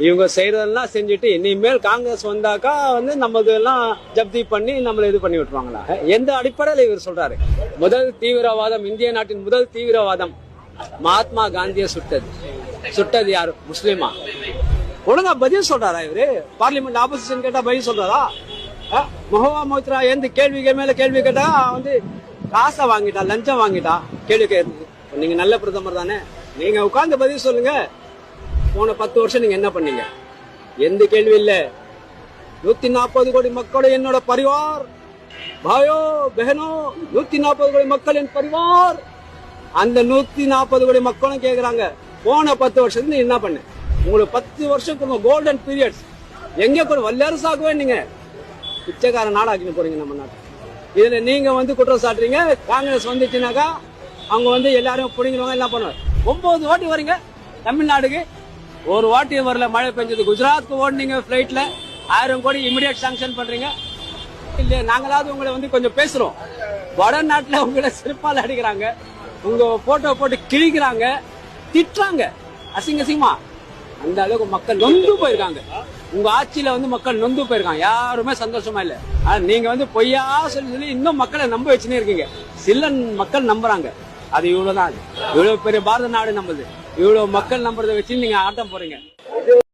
இவங்க செய்யறதெல்லாம் செஞ்சுட்டு இனிமேல் காங்கிரஸ் வந்தாக்கா நமக்கு எல்லாம் ஜப்தி பண்ணி நம்மள இது பண்ணி விட்டுருவாங்களா? எந்த அடிப்படையில் இவர் சொல்றாரு? முதல் தீவிரவாதம், இந்திய நாட்டின் முதல் தீவிரவாதம் மகாத்மா காந்தியை சுட்டது யாரு? முஸ்லிமா? ஒழுங்கா பதில் சொல்றாரா இவரு? பார்லிமெண்ட் ஆப்போசிஷன் கேட்டா பதில் சொல்றாரா? மொஹவா மோத்ரா எந்த கேள்விக்கு மேல கேள்வி கேட்டா காசை வாங்கிட்டா, லஞ்சம் வாங்கிட்டா கேள்வி கேட்குது. நீங்க நல்ல பிரதமர் தானே, நீங்க உட்கார்ந்து பதில் சொல்லுங்க. போன 10 வருஷம் நீங்க என்ன பண்ணீங்க? எந்த கேள்வி இல்ல. 140 கோடி மக்களோட என்னோட பரிவார், பாயோ பஹனோ, 140 கோடி மக்கள் என் பரிவார். அந்த 140 கோடி மக்களும் கேக்குறாங்க, போன 10 வருஷத்துக்கு நீ என்ன பண்ண? உங்களுக்கு 10 வருஷம் கோல்டன் பீரியட்ஸ் எங்க கூட வல்லரசாகவே நீங்க பிச்சைக்கார நாடாக்கின்னு போறீங்க நம்ம நாட்டு. இதுல நீங்க குற்றம் சாட்டுறீங்க. காங்கிரஸ் வந்துச்சுனாக்கா அவங்க எல்லாரும் பிடிங்கிடுவாங்க, என்ன பண்ணுவாங்க? 9 வாட்டி வரீங்க தமிழ்நாடுக்கு, ஒரு வாட்டி வரல. மழை பெஞ்சது. குஜராத்துக்கு ஓடுனீங்க பிளைட்ல, 1000 கோடி இமிடியேட் சாங்ஷன் பண்றீங்க. இல்ல நாங்களாவது உங்களை கொஞ்சம் பேசுறோம். வடநாட்டுல உங்களை சிறப்பால அடிக்கிறாங்க, உங்க போட்டோ போட்டு கிழிக்கிறாங்க, திட்டுறாங்க அசிங்கமா. அந்த அளவுக்கு மக்கள் நொந்து போயிருக்காங்க. உங்க ஆட்சியில மக்கள் நொந்து போயிருக்காங்க. யாருமே சந்தோஷமா இல்ல. ஆனா நீங்க பொய்யா சொல்லி இன்னும் மக்களை நம்ப வச்சுனே இருக்கீங்க. சில மக்கள் நம்புறாங்க. அது இவ்வளவுதான். இவ்வளவு பெரிய பாரத நாடு நம்புது. இவ்வளவு மக்கள் நம்புறதை வச்சு நீங்க ஆட்டம் போறீங்க.